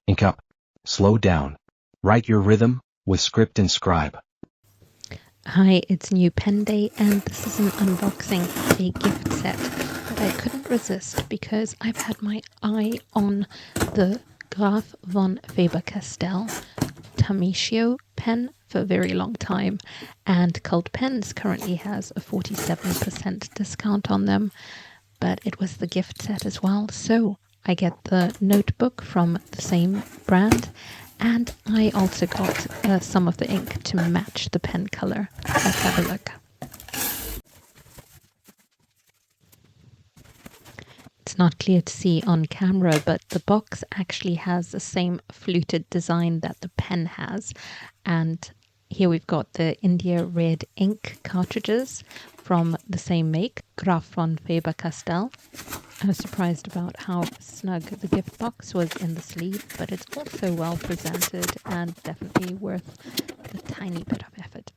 Ink up. Slow down. Write your rhythm with script and scribe. Hi, it's New Pen Day and this is an unboxing of a gift set that I couldn't resist because I've had my eye on the Graf Von Faber Castell Tamitio pen for a very long time, and Cult Pens currently has a 47% discount on them, but it was the gift set as well, so I get the notebook from the same brand, and I also got some of the ink to match the pen color. Let's have a look. It's not clear to see on camera, but the box actually has the same fluted design that the pen has. And here we've got the India Red ink cartridges from the same make, Graf Von Faber Castell. I was surprised about how snug the gift box was in the sleeve, but it's also well presented and definitely worth the tiny bit of effort.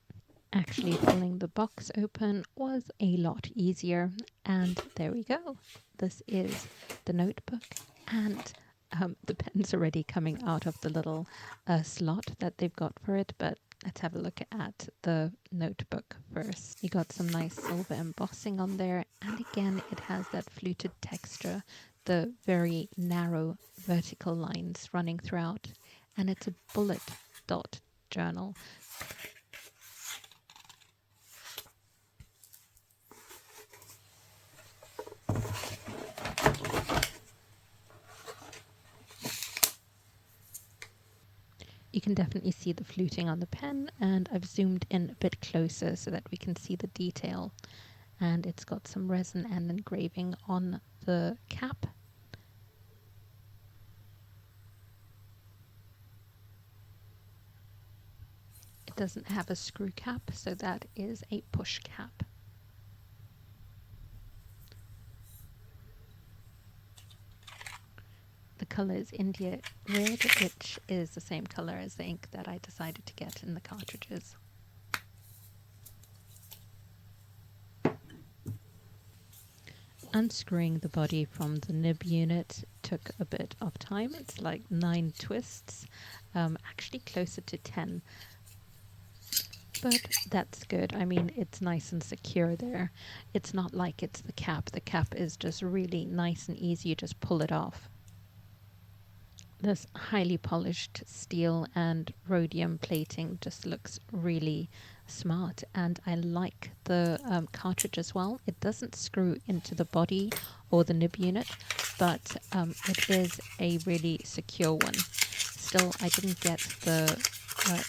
Actually pulling the box open was a lot easier, and there we go. This is the notebook, and the pen's already coming out of the little slot that they've got for it, but let's have a look at the notebook first. You got some nice silver embossing on there, and again it has that fluted texture, the very narrow vertical lines running throughout, and it's a bullet dot journal. You can definitely see the fluting on the pen, and I've zoomed in a bit closer so that we can see the detail. And it's got some resin and engraving on the cap. It doesn't have a screw cap, so that is a push cap. The color is India Red, which is the same color as the ink that I decided to get in the cartridges. Unscrewing the body from the nib unit took a bit of time. It's like 9 twists, actually closer to 10. But that's good. I mean, it's nice and secure there. It's not like it's the cap. The cap is just really nice and easy. You just pull it off. This highly polished steel and rhodium plating just looks really smart, and I like the cartridge as well. It doesn't screw into the body or the nib unit, but it is a really secure one. Still, I didn't get the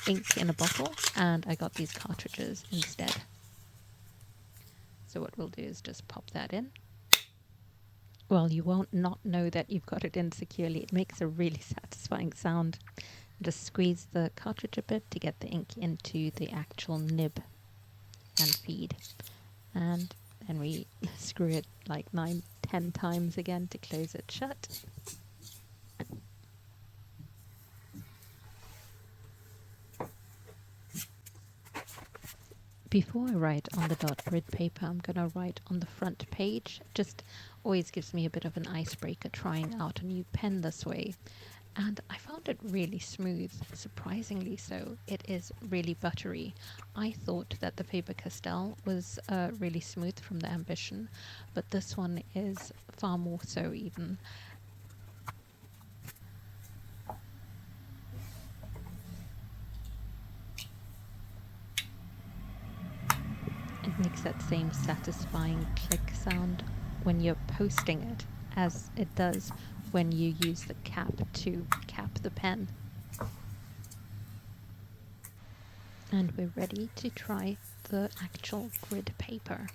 ink in a bottle, and I got these cartridges instead. So what we'll do is just pop that in. Well, you won't not know that you've got it in securely. It makes a really satisfying sound. Just squeeze the cartridge a bit to get the ink into the actual nib and feed. And then we screw it like 9-10 times again to close it shut. Before I write on the dot grid paper, I'm going to write on the front page. Just always gives me a bit of an icebreaker trying out a new pen this way. And I found it really smooth, surprisingly so. It is really buttery. I thought that the Faber Castell was really smooth from the Ambition, but this one is far more so even. It makes that same satisfying click sound when you're posting it as it does when you use the cap to cap the pen. And we're ready to try the actual grid paper.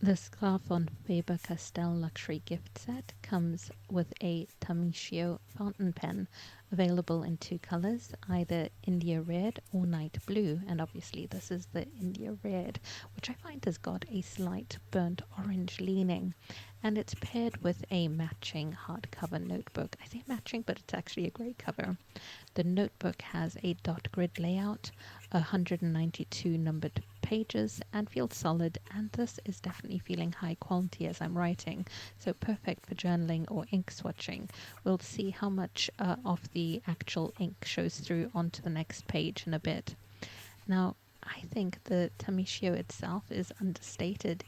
This Graf Von Faber Castell luxury gift set comes with a Tamitio fountain pen, available in 2 colors, either India Red or Night Blue, and obviously this is the India Red, which I find has got a slight burnt orange leaning, and it's paired with a matching hardcover notebook. I say matching, but it's actually a grey cover. The notebook has a dot grid layout, 192 numbered pages, pages and feels solid, and this is definitely feeling high quality as I'm writing, so perfect for journaling or ink swatching. We'll see how much of the actual ink shows through onto the next page in a bit. Now, I think the Tamitio itself is understated.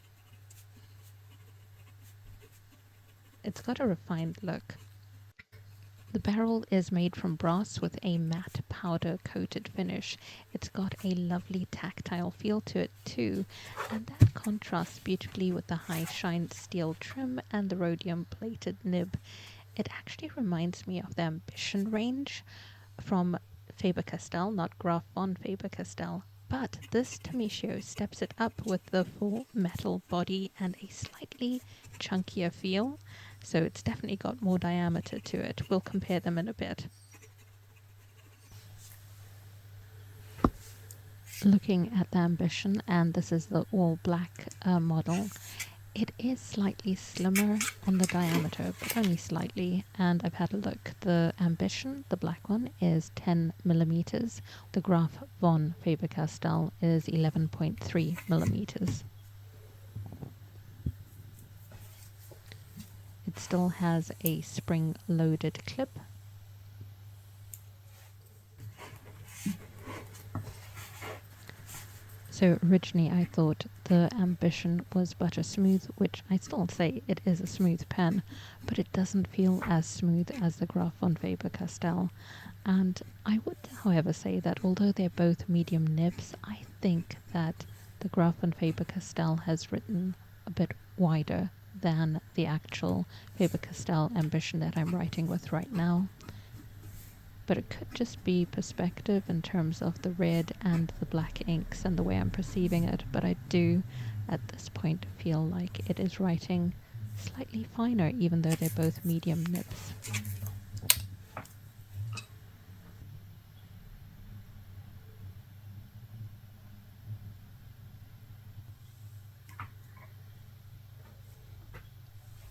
It's got a refined look. The barrel is made from brass with a matte powder coated finish. It's got a lovely tactile feel to it too, and that contrasts beautifully with the high shine steel trim and the rhodium plated nib. It actually reminds me of the Ambition range from Faber Castell, not Graf Von Faber Castell. But this Tamitio steps it up with the full metal body and a slightly chunkier feel. So it's definitely got more diameter to it. We'll compare them in a bit. Looking at the Ambition, and this is the all black model, it is slightly slimmer on the diameter, but only slightly, and I've had a look. The Ambition, the black one, is 10 millimeters. The Graf Von Faber Castell is 11.3 millimeters. It still has a spring-loaded clip. So originally I thought the Ambition was butter smooth, which I still say it is a smooth pen, but it doesn't feel as smooth as the Graf von Faber Castell. And I would, however, say that although they're both medium nibs, I think that the Graf von Faber Castell has written a bit wider than the actual Faber Castell Ambition that I'm writing with right now. But it could just be perspective in terms of the red and the black inks and the way I'm perceiving it, but I do at this point feel like it is writing slightly finer, even though they're both medium nibs.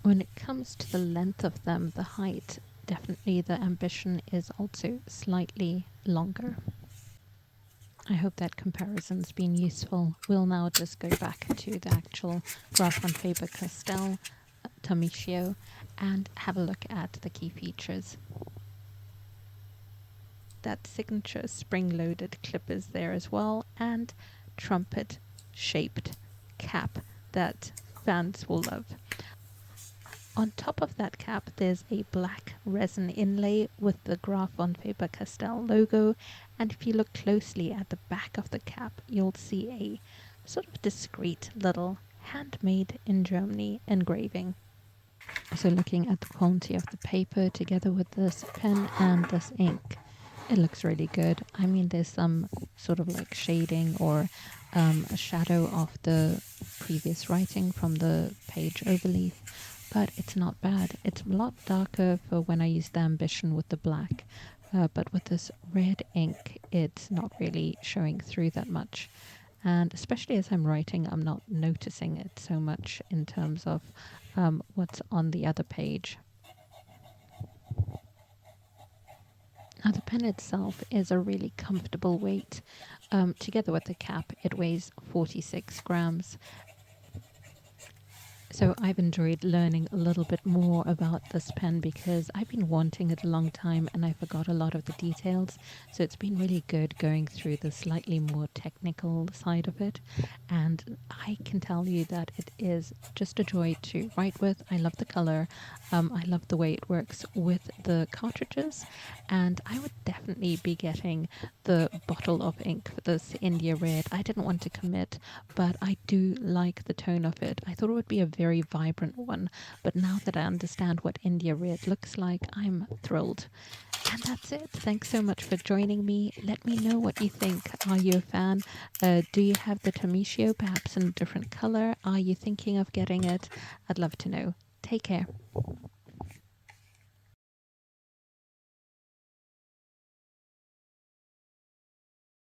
When it comes to the length of them, the height, definitely the Ambition is also slightly longer. I hope that comparison's been useful. We'll now just go back to the actual Graf von Faber Castell Tamitio and have a look at the key features. That signature spring-loaded clip is there as well, and trumpet-shaped cap that fans will love. On top of that cap, there's a black resin inlay with the Graf von Faber Castell logo, and if you look closely at the back of the cap, you'll see a sort of discreet little handmade in Germany engraving. So looking at the quality of the paper together with this pen and this ink, it looks really good. I mean, there's some sort of like shading or a shadow of the previous writing from the page overleaf, but it's not bad. It's a lot darker for when I used the Ambition with the black, but with this red ink, it's not really showing through that much. And especially as I'm writing, I'm not noticing it so much in terms of what's on the other page. Now the pen itself is a really comfortable weight. Together with the cap, it weighs 46 grams. So I've enjoyed learning a little bit more about this pen because I've been wanting it a long time and I forgot a lot of the details. So it's been really good going through the slightly more technical side of it. And I can tell you that it is just a joy to write with. I love the color. I love the way it works with the cartridges. And I would definitely be getting the bottle of ink for this India Red. I didn't want to commit, but I do like the tone of it. I thought it would be a very vibrant one, but now that I understand what India Red looks like, I'm thrilled. And that's it. Thanks so much for joining me. Let me know what you think. Are you a fan? Do you have the Tamitio perhaps in a different color? Are you thinking of getting it? I'd love to know. Take care.